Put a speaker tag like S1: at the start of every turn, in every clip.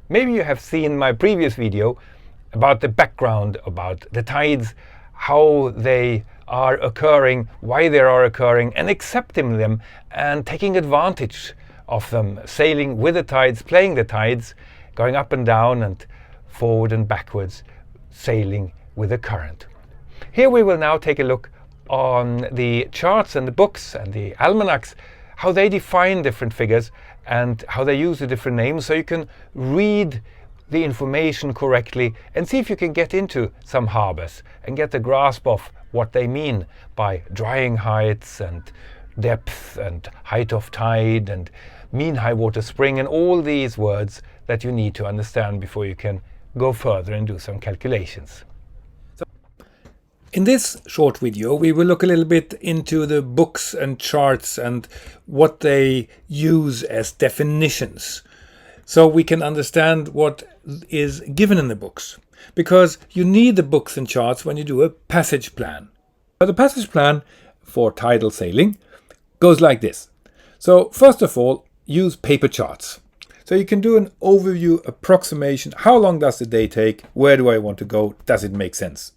S1: Maybe you have seen my previous video about the background, about the tides, how they are occurring, why they are occurring, and accepting them and taking advantage of them, sailing with the tides, playing the tides, going up and down and forward and backwards, sailing with the current. Here we will now take a look on the charts and the books and the almanacs, how they define different figures and how they use the different names, so you can read the information correctly and see if you can get into some harbors and get a grasp of what they mean by drying heights and depth and height of tide and mean high water spring and all these words that you need to understand before you can go further and do some calculations. In this short video, we will look a little bit into the books and charts and what they use as definitions, so we can understand what is given in the books. Because you need the books and charts when you do a passage plan. But the passage plan for tidal sailing goes like this. So first of all, use paper charts. So you can do an overview approximation. How long does the day take? Where do I want to go? Does it make sense?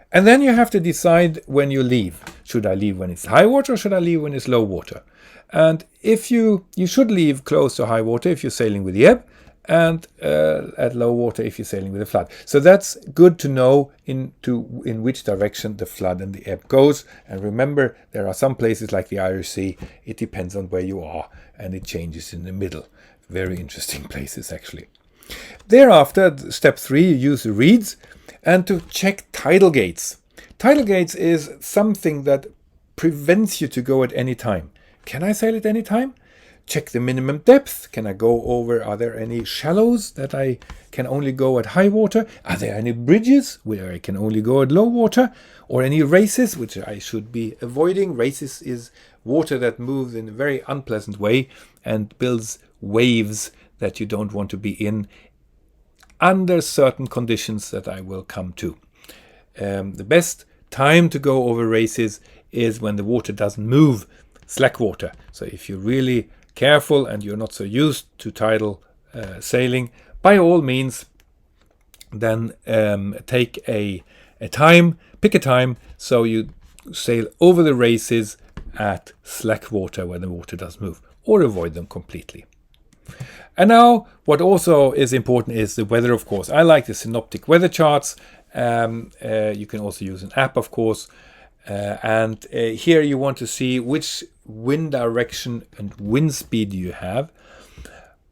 S1: And then you have to decide when you leave. Should I leave when it's high water or should I leave when it's low water? And if you should leave close to high water if you're sailing with the ebb, and at low water if you're sailing with a flood. So that's good to know in which direction the flood and the ebb goes. And remember, there are some places like the Irish Sea, it depends on where you are and it changes in the middle. Very interesting places actually. Thereafter, step 3, you use the reeds and to check tidal gates. Tidal gates is something that prevents you to go at any time. Can I sail at any time? Check the minimum depth. Can I go over? Are there any shallows that I can only go at high water? Are there any bridges where I can only go at low water? Or any races, which I should be avoiding? Races is water that moves in a very unpleasant way and builds waves that you don't want to be in under certain conditions that I will come to. The best time to go over races is when the water doesn't move, slack water. So if you're really careful and you're not so used to tidal sailing, by all means, then take a time, pick a time, so you sail over the races at slack water when the water does move, or avoid them completely. And now, what also is important is the weather, of course. I like the synoptic weather charts. You can also use an app, of course. And here you want to see which wind direction and wind speed you have.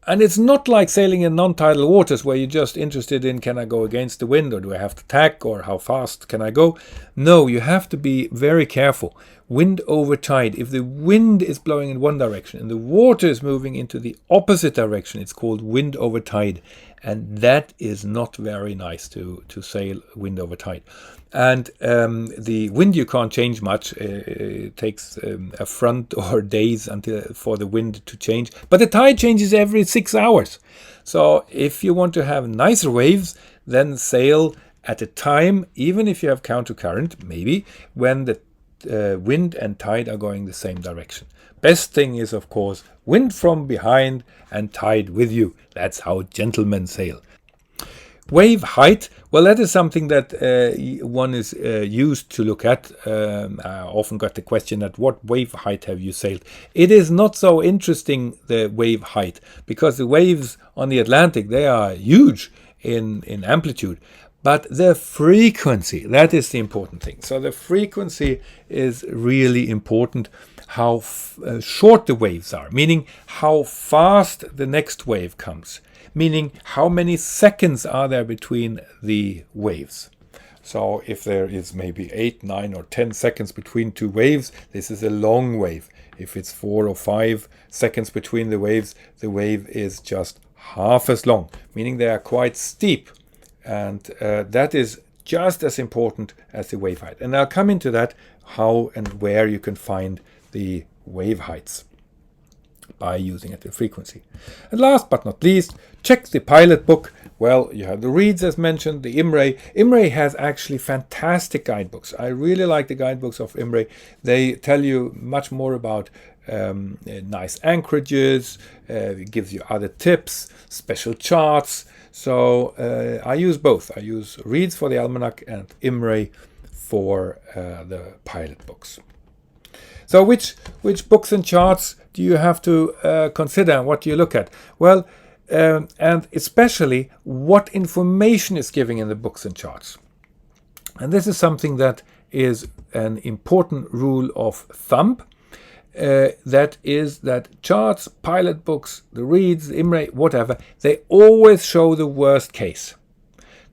S1: And it's not like sailing in non-tidal waters where you're just interested in, can I go against the wind or do I have to tack or how fast can I go? No, you have to be very careful. Wind over tide. If the wind is blowing in one direction and the water is moving into the opposite direction, it's called wind over tide. And that is not very nice to sail wind over tide. And the wind you can't change much. It takes a front or days for the wind to change. But the tide changes every 6 hours. So if you want to have nicer waves, then sail at a time, even if you have countercurrent, maybe, when the wind and tide are going the same direction. Best thing is, of course, wind from behind and tide with you. That's how gentlemen sail. Wave height, well, that is something that one is used to look at. I often got the question at what wave height have you sailed? It is not so interesting, the wave height, because the waves on the Atlantic, they are huge in amplitude. But the frequency, that is the important thing. So the frequency is really important. How short the waves are, meaning how fast the next wave comes, meaning how many seconds are there between the waves. So if there is maybe 8, 9 or 10 seconds between two waves, this is a long wave. If it's 4 or 5 seconds between the wave is just half as long, meaning they are quite steep. And that is just as important as the wave height. And I'll come into that, how and where you can find the wave heights by using at the frequency. And last but not least, check the pilot book. Well, you have the reeds as mentioned, the IMRAE. IMRAE has actually fantastic guidebooks. I really like the guidebooks of IMRAE. They tell you much more about nice anchorages, it gives you other tips, special charts. So I use both. I use Reads for the almanac and IMRAY for the pilot books. So which books and charts do you have to consider, and what do you look at? Well, and especially what information is given in the books and charts. And this is something that is an important rule of thumb. That is that charts, pilot books, the Reads, the IMRAY, whatever, they always show the worst case.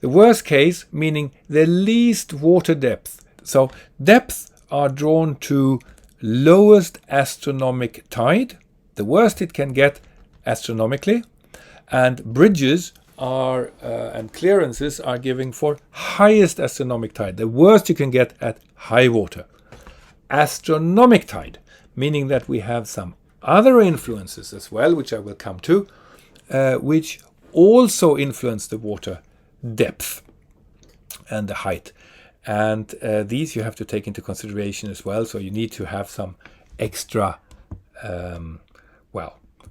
S1: The worst case meaning the least water depth. So depths are drawn to lowest astronomic tide, the worst it can get astronomically, and bridges are and clearances are giving for highest astronomic tide, the worst you can get at high water. Astronomic tide, meaning that we have some other influences as well, which I will come to, which also influence the water depth and the height. And these you have to take into consideration as well. So you need to have some extra,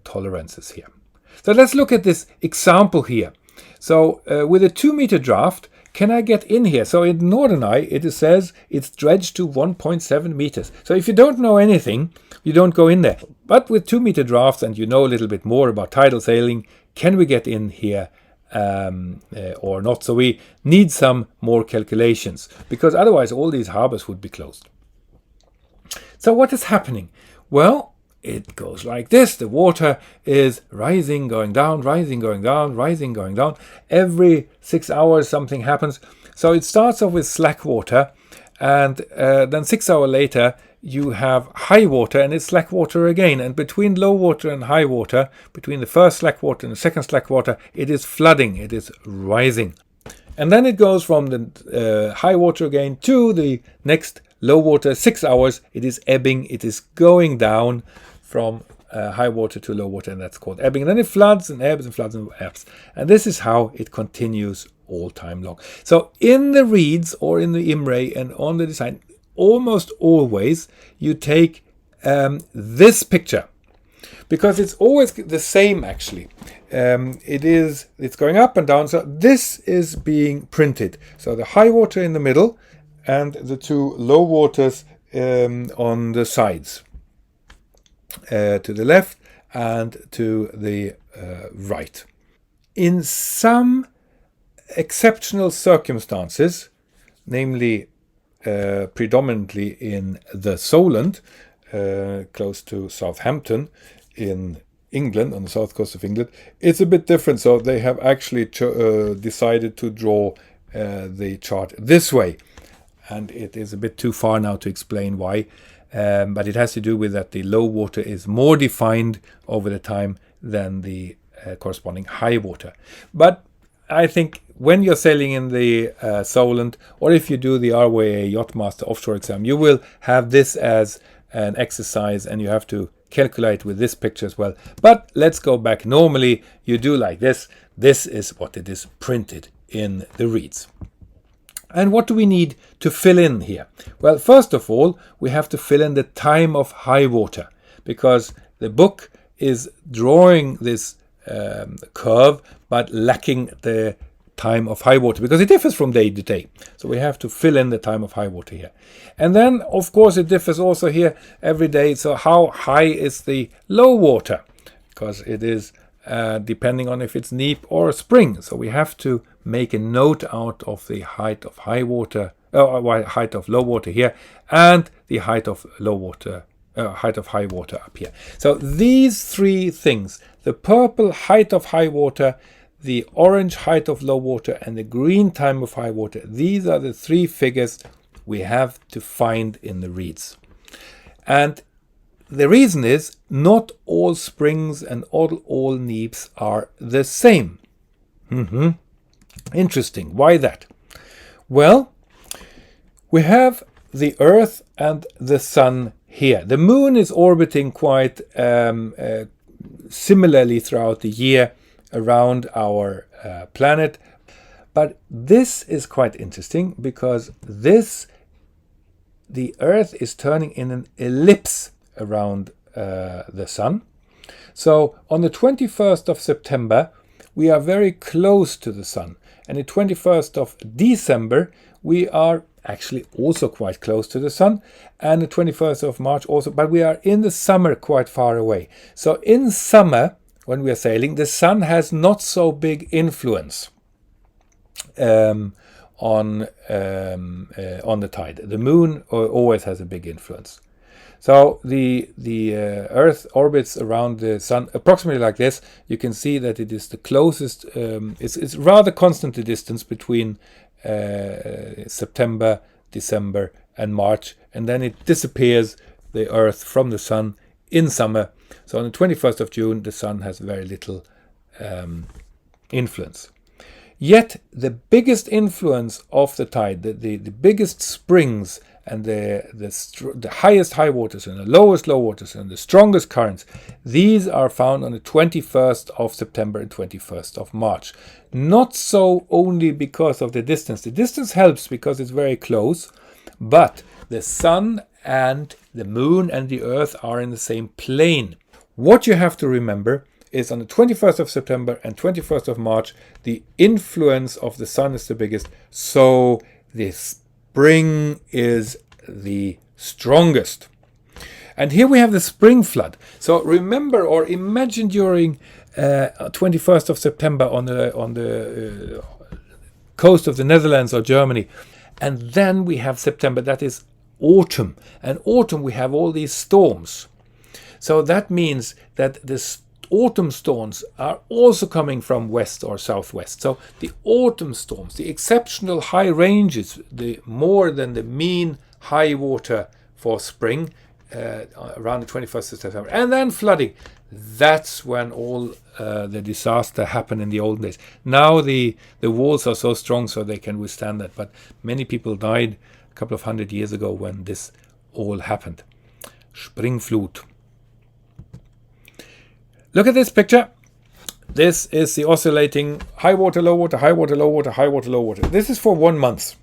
S1: tolerances here. So let's look at this example here. So with a 2-meter draft, can I get in here? So in Norderney, it says it's dredged to 1.7 meters. So if you don't know anything, you don't go in there. But with 2-meter drafts, and you know a little bit more about tidal sailing, can we get in here or not? So we need some more calculations, because otherwise all these harbors would be closed. So what is happening? Well, it goes like this. The water is rising, going down, rising, going down, rising, going down. Every 6 hours something happens. So it starts off with slack water, and then 6 hours later you have high water, and it's slack water again. And between low water and high water, between the first slack water and the second slack water, it is flooding, it is rising. And then it goes from the high water again to the next low water, 6 hours, it is ebbing, it is going down from high water to low water, and that's called ebbing. And then it floods and ebbs and floods and ebbs. And this is how it continues all time long. So in the Reads or in the IMRAY and on the design, almost always you take this picture, because it's always the same actually. It's going up and down. So this is being printed. So the high water in the middle and the two low waters on the sides, to the left and to the right. In some exceptional circumstances, namely predominantly in the Solent, close to Southampton in England, on the south coast of England, it's a bit different. So they have actually decided to draw the chart this way, and it is a bit too far now to explain why, but it has to do with that the low water is more defined over the time than the corresponding high water. But I think when you're sailing in the Solent, or if you do the RYA Yachtmaster Offshore exam, you will have this as an exercise, and you have to calculate with this picture as well. But let's go back. Normally you do like this. This is what it is printed in the Reads. And what do we need to fill in here? Well, first of all, we have to fill in the time of high water, because the book is drawing this curve but lacking the time of high water, because it differs from day to day. So we have to fill in the time of high water here. And then of course it differs also here every day. So how high is the low water? Because it is depending on if it's neap or spring. So we have to make a note out of the height of high water, height of low water here, and the height of low water, height of high water up here. So these three things: the purple height of high water, the orange height of low water, and the green time of high water. These are the three figures we have to find in the Reads. And the reason is not all springs and all neaps are the same. Interesting. Why that? Well, we have the Earth and the Sun here. The Moon is orbiting quite similarly throughout the year around our planet. But this is quite interesting, because the Earth is turning in an ellipse around
S2: the sun. So on the 21st of September, we are very close to the sun. And the 21st of December, we are actually also quite close to the sun. And the 21st of March also, but we are in the summer quite far away. So in summer, when we are sailing, the sun has not so big influence on the tide. The moon always has a big influence. So the Earth orbits around the sun approximately like this. You can see that it is the closest. It's rather constant, the distance between September, December, and March, and then it disappears, the Earth, from the sun in summer. So on the 21st of June, the sun has very little influence. Yet the biggest influence of the tide, the biggest springs, and the highest high waters and the lowest low waters and the strongest currents, these are found on the 21st of September and 21st of March. Not so only because of the distance. The distance helps because it's very close, but the sun and the moon and the Earth are in the same plane. What you have to remember is on the 21st of September and 21st of March, the influence of the sun is the biggest, so the spring is the strongest. And here we have the spring flood. So remember or imagine during 21st of September on the coast of the Netherlands or Germany, and then we have September, that is autumn. And autumn we have all these storms. So that means that the autumn storms are also coming from west or southwest. So the autumn storms, the exceptional high ranges, the more than the mean high water for spring around the 21st of September, and then flooding. That's when all the disaster happened in the olden days. Now the walls are so strong so they can withstand that, but many people died a couple of 100 years ago when this all happened. Springflut. Look at this picture. This is the oscillating high water, low water, high water, low water, high water, low water. This is for 1 month.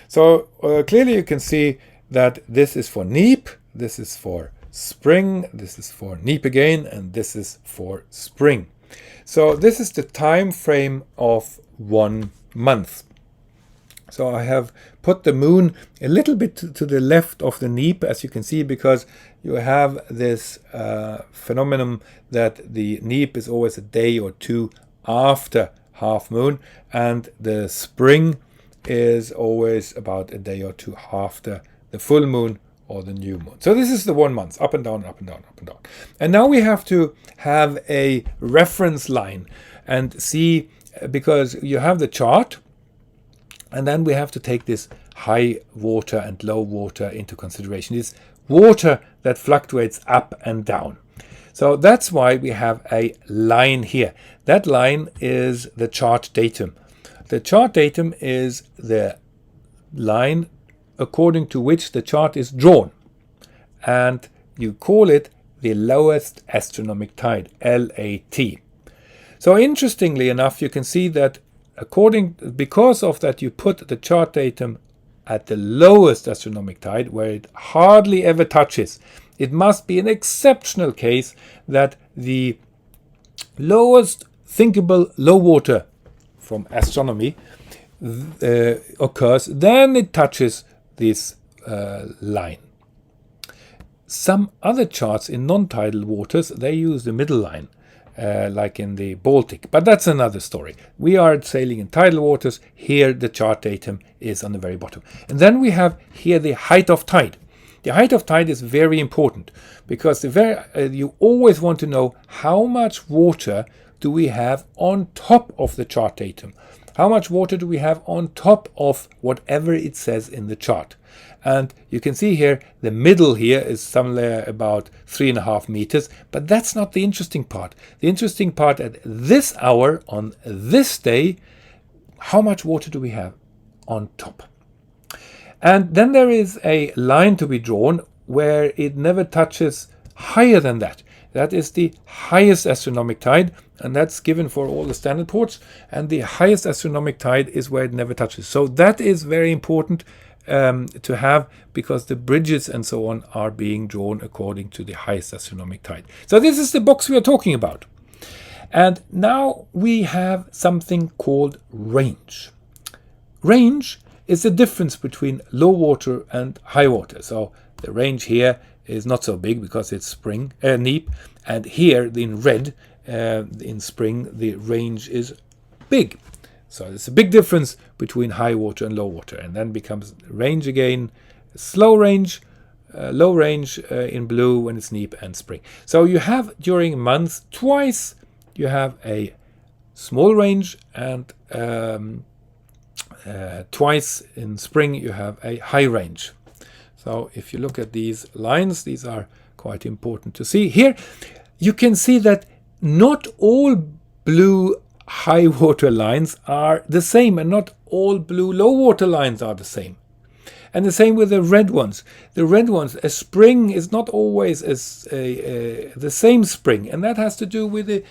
S2: So clearly you can see that this is for neap, this is for spring, this is for neap again, and this is for spring. So this is the time frame of 1 month. So I have put the moon a little bit to the left of the neap, as you can see, because you have this phenomenon that the neap is always a day or two after half moon, and the spring is always about a day or two after the full moon or the new moon. So this is the 1 month, up and down, up and down, up and down. And now we have to have a reference line and see, because you have the chart, and then we have to take this high water and low water into consideration. It's water that fluctuates up and down. So that's why we have a line here. That line is the chart datum. The chart datum is the line according to which the chart is drawn. And you call it the lowest astronomic tide, LAT. So interestingly enough, you can see that because of that, you put the chart datum at the lowest astronomic tide, where it hardly ever touches. It must be an exceptional case that the lowest thinkable low water from astronomy occurs, then it touches this line. Some other charts in non-tidal waters, they use the middle line, like in the Baltic, but that's another story. We are sailing in tidal waters. Here the chart datum is on the very bottom, and then we have here the height of tide. The height of tide is very important because you always want to know how much water do we have on top of the chart datum. How much water do we have on top of whatever it says in the chart? And you can see here, the middle here is somewhere about 3.5 meters, but that's not the interesting part. The interesting part at this hour, on this day, how much water do we have on top? And then there is a line to be drawn where it never touches higher than that. that is the highest astronomic tide, and that's given for all the standard ports, and the highest astronomic tide is where it never touches. So that is very important to have, because the bridges and so on are being drawn according to the highest astronomic tide. So this is the box we are talking about. And now we have something called range. Range is the difference between low water and high water. So the range here is not so big because it's spring, neap, and here in red, in spring, the range is big. So there's a big difference between high water and low water, and then becomes range again, slow range, low range in blue when it's neap, and spring. So you have during months twice you have a small range, and twice in spring you have a high range. So if you look at these lines, these are quite important to see. Here you can see that not all blue high water lines are the same, and not all blue low water lines are the same. And the same with the red ones. The red ones, a spring is not always the same spring, and that has to do with the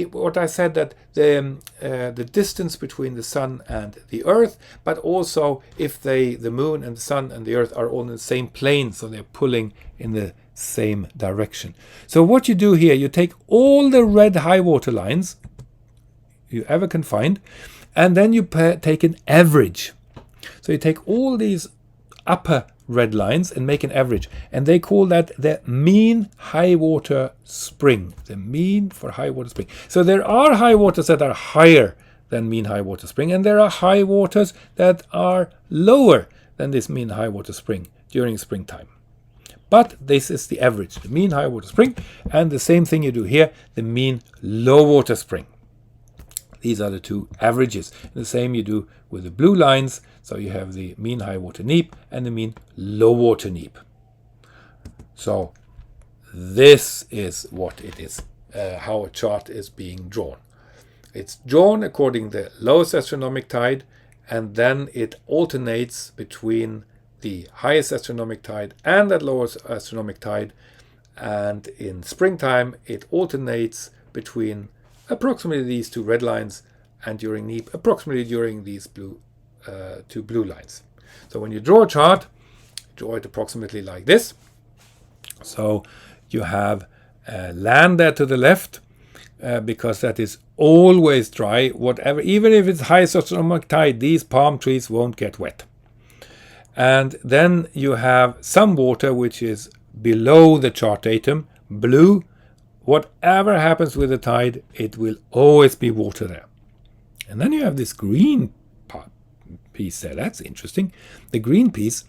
S2: what I said, that the distance between the sun and the earth, but also if the moon and the sun and the earth are all in the same plane, so they're pulling in the same direction. So what you do here, you take all the red high water lines you ever can find, and then you take an average. So you take all these upper red lines and make an average, and they call that the mean high water spring. The mean for high water spring. So there are high waters that are higher than mean high water spring, and there are high waters that are lower than this mean high water spring during springtime. But this is the average, the mean high water spring, and the same thing you do here, the mean low water spring. These are the two averages. The same you do with the blue lines. So you have the mean high water neap and the mean low water neap. So this is what it is, how a chart is being drawn. It's drawn according to the lowest astronomic tide, and then it alternates between the highest astronomic tide and that lowest astronomic tide. And in springtime, it alternates between approximately these two red lines, and during neap approximately during these two blue lines. So when you draw a chart, draw it approximately like this. So you have land there to the left, because that is always dry, whatever, even if it's high astronomic tide, these palm trees won't get wet. And then you have some water which is below the chart datum, blue. Whatever happens with the tide, it will always be water there. And then you have this green piece there. That's interesting. The green piece,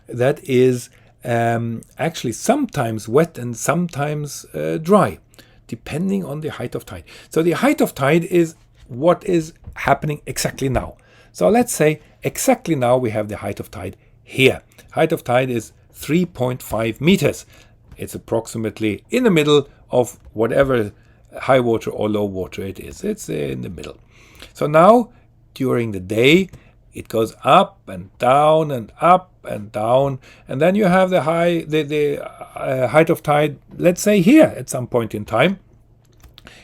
S2: that is actually sometimes wet and sometimes dry, depending on the height of tide. So the height of tide is what is happening exactly now. So let's say exactly now we have the height of tide here. Height of tide is 3.5 meters. It's approximately in the middle of whatever high water or low water it is. It's in the middle. So now during the day it goes up and down and up and down, and then you have the height of tide, let's say here at some point in time.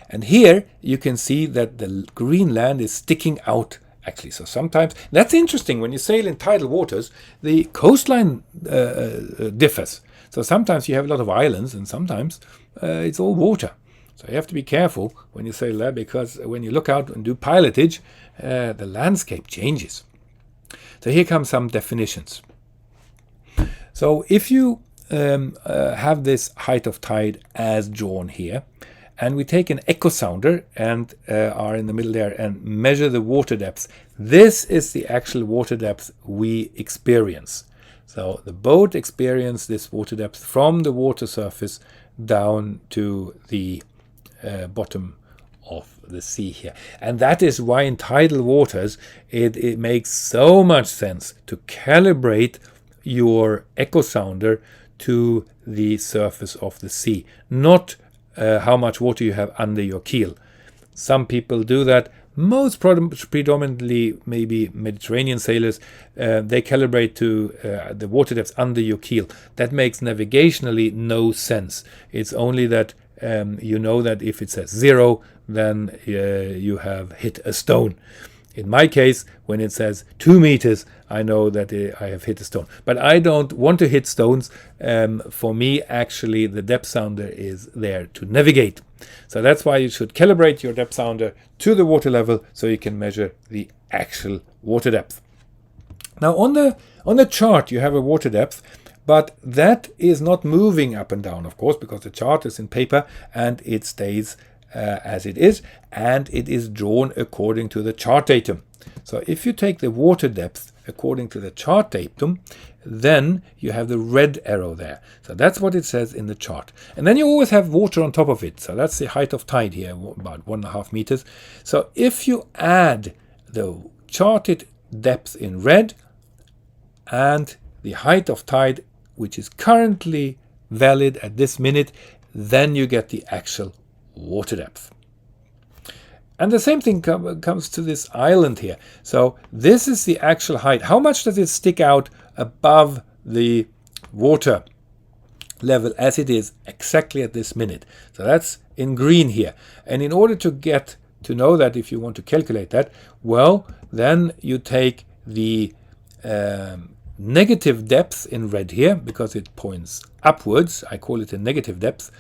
S2: And here you can see that the green land is sticking out actually. So sometimes that's interesting, when you sail in tidal waters, the coastline differs. So sometimes you have a lot of islands, and sometimes it's all water. So you have to be careful when you sail there, because when you look out and do pilotage, the landscape changes. So here come some definitions. So if you have this height of tide as drawn here, and we take an echo sounder and are in the middle there and measure the water depth, this is the actual water depth we experience. So the boat experiences this water depth from the water surface down to the bottom of the sea here. And that is why in tidal waters it makes so much sense to calibrate your echo sounder to the surface of the sea, not how much water you have under your keel. Some people do that. Most predominantly maybe Mediterranean sailors, they calibrate to the water depth under your keel. That makes navigationally no sense. It's only that you know that if it says 0, then you have hit a stone. In my case, when it says 2 meters, I know that I have hit a stone. But I don't want to hit stones. For me, actually, the depth sounder is there to navigate. So that's why you should calibrate your depth sounder to the water level so you can measure the actual water depth. Now on the chart you have a water depth, but that is not moving up and down, of course, because the chart is in paper and it stays as it is, and it is drawn according to the chart datum. So if you take the water depth according to the chart datum, then you have the red arrow there. So that's what it says in the chart. And then you always have water on top of it. So that's the height of tide here, about 1.5 meters. So if you add the charted depth in red and the height of tide, which is currently valid at this minute, then you get the actual water depth. And the same thing comes to this island here. So this is the actual height. How much does it stick out above the water level as it is exactly at this minute? So that's in green here. And in order to get to know that, if you want to calculate that, well, then you take the negative depth in red here, because it points upwards. I call it a negative depth.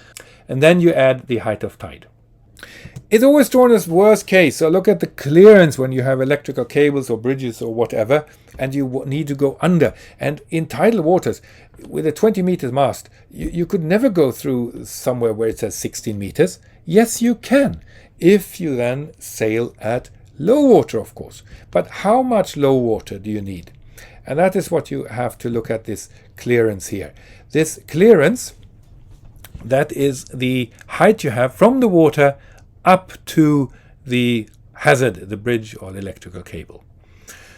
S2: And then you add the height of tide. It's always drawn as worst case. So look at the clearance when you have electrical cables or bridges or whatever, and you need to go under. And in tidal waters, with a 20 meters mast, you could never go through somewhere where it says 16 meters. Yes, you can, if you then sail at low water, of course. But how much low water do you need? And that is what you have to look at, this clearance here. This clearance, that is the height you have from the water up to the hazard, the bridge or the electrical cable.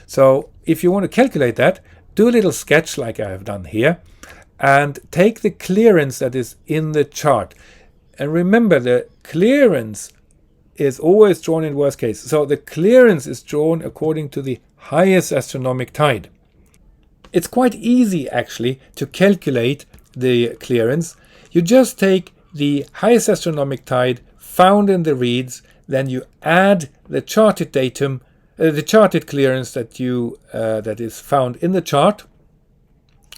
S2: So if you want to calculate that, do a little sketch like I have done here and take the clearance that is in the chart. And remember, the clearance is always drawn in worst case. So the clearance is drawn according to the highest astronomic tide. It's quite easy actually to calculate the clearance. You just take the highest astronomic tide found in the reads, then you add the charted datum, the charted clearance that is found in the chart,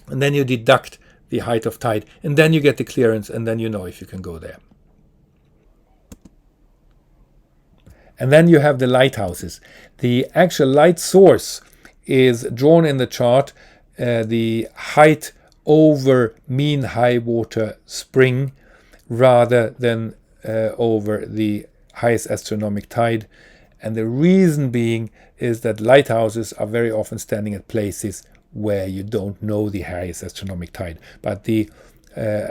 S2: and then you deduct the height of tide, and then you get the clearance, and then you know if you can go there. And then you have the lighthouses. The actual light source is drawn in the chart, the height over mean high water spring rather than over the highest astronomic tide. And the reason being is that lighthouses are very often standing at places where you don't know the highest astronomic tide, but the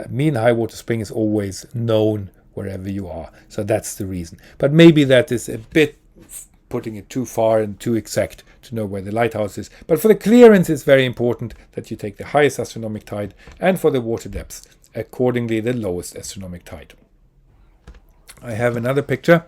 S2: mean high water spring is always known wherever you are. So that's the reason. But maybe that is a bit putting it too far and too exact to know where the lighthouse is. But for the clearance, it's very important that you take the highest astronomic tide, and for the water depths, accordingly the lowest astronomic tide. I have another picture.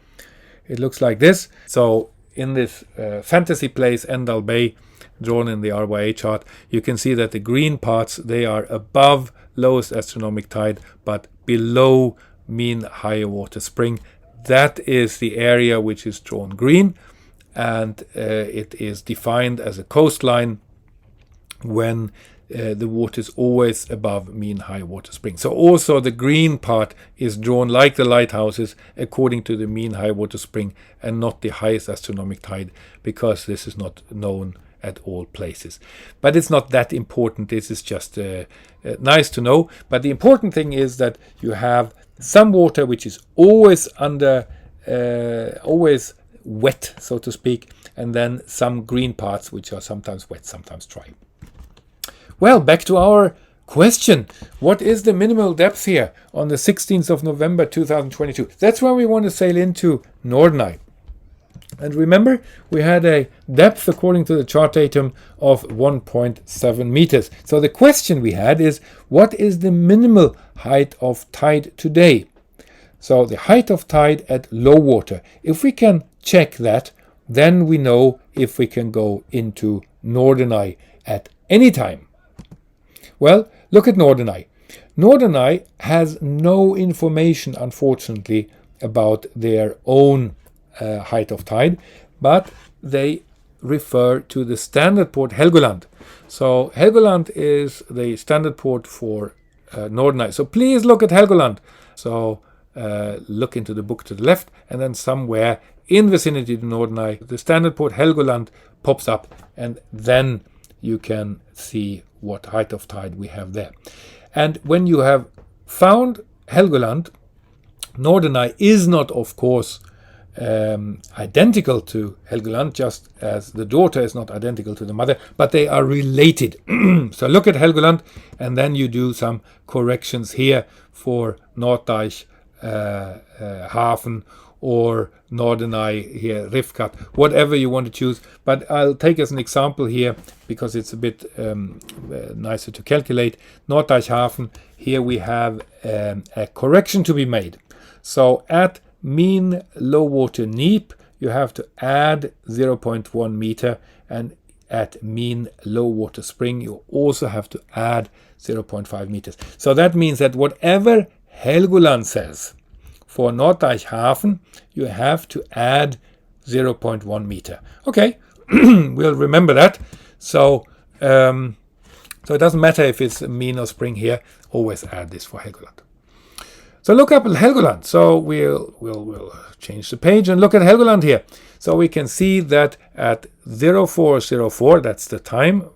S2: It looks like this. So in this fantasy place, Endall Bay, drawn in the RYA chart, you can see that the green parts, they are above lowest astronomic tide, but below mean high water spring. That is the area which is drawn green, and it is defined as a coastline when the water is always above mean high water spring. So also the green part is drawn like the lighthouses according to the mean high water spring and not the highest astronomic tide, because this is not known at all places. But it's not that important. This is just nice to know. But the important thing is that you have some water which is always always wet, so to speak, and then some green parts which are sometimes wet, sometimes dry. Well, back to our question. What is the minimal depth here on the 16th of November 2022? That's where we want to sail into Norderney. And remember, we had a depth according to the chart datum of 1.7 meters. So the question we had is, what is the minimal height of tide today? So the height of tide at low water. If we can check that, then we know if we can go into Norderney at any time. Well, look at Norderney. Norderney has no information, unfortunately, about their own height of tide, but they refer to the standard port Helgoland. So Helgoland is the standard port for Norderney. So please look at Helgoland. So look into the book to the left, and then somewhere in vicinity of Norderney, the standard port Helgoland pops up, and then you can see what height of tide we have there. And when you have found Helgoland, Norderney is not, of course, identical to Helgoland, just as the daughter is not identical to the mother, but they are related. So look at Helgoland, and then you do some corrections here for Norddeich Hafen, or Norderney here, Rifkat, whatever you want to choose. But I'll take as an example here because it's a bit nicer to calculate. Norddeich Hafen, here we have a correction to be made. So at mean low water neap, you have to add 0.1 meter, and at mean low water spring, you also have to add 0.5 meters. So that means that whatever Helgoland says, for Norddeich Hafen, you have to add 0.1 meter. Okay, we'll remember that. So it doesn't matter if it's mean or spring here, always add this for Helgoland. So look up Helgoland. So we'll change the page and look at Helgoland here. So we can see that at 0404, that's the time,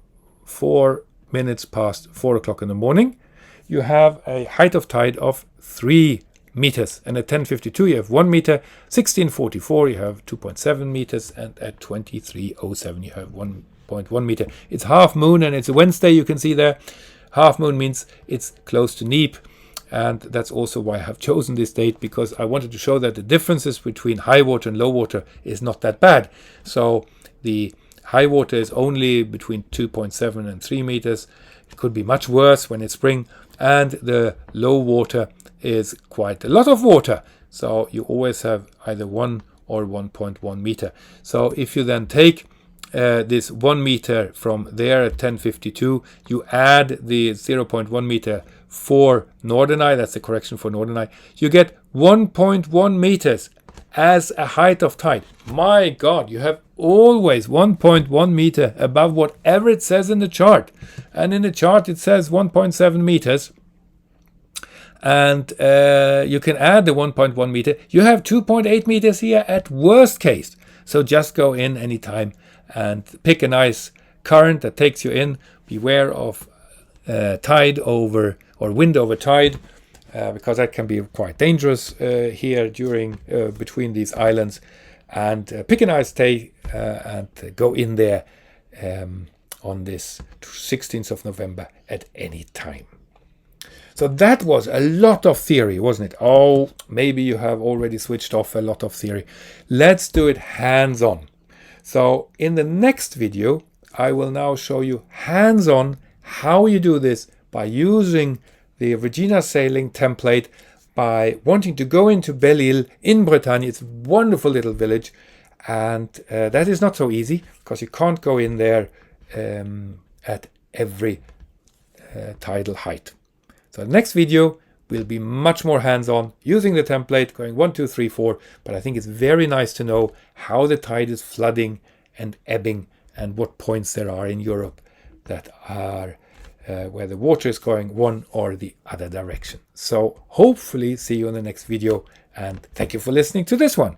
S2: 4 minutes past 4 o'clock in the morning, you have a height of tide of 3 meters, and at 10:52 you have 1 meter, 16:44 you have 2.7 meters, and at 23:07 you have 1.1 meter. It's half moon and it's a Wednesday, you can see there. Half moon means it's close to neap, and that's also why I have chosen this date, because I wanted to show that the differences between high water and low water is not that bad. So the high water is only between 2.7 and 3 meters. It could be much worse when it's spring, and the low water is quite a lot of water. So you always have either 1 or 1.1 meter. So if you then take this 1 meter from there at 10:52, you add the 0.1 meter for Norderney, that's the correction for Norderney, you get 1.1 meters as a height of tide. My God, you have always 1.1 meter above whatever it says in the chart. And in the chart it says 1.7 meters. And you can add the 1.1 meter. You have 2.8 meters here at worst case. So just go in anytime and pick a nice current that takes you in. Beware of tide over or wind over tide, because that can be quite dangerous here during between these islands. And pick a nice day and go in there on this 16th of November at any time. So that was a lot of theory, wasn't it? Oh, maybe you have already switched off a lot of theory. Let's do it hands-on. So in the next video, I will now show you hands-on how you do this by using the Regina Sailing template, by wanting to go into Belle-Île in Bretagne. It's a wonderful little village, and that is not so easy because you can't go in there at every tidal height. So the next video will be much more hands-on, using the template, going 1, 2, 3, 4. But I think it's very nice to know how the tide is flooding and ebbing, and what points there are in Europe that are where the water is going one or the other direction. So hopefully see you in the next video, and thank you for listening to this one.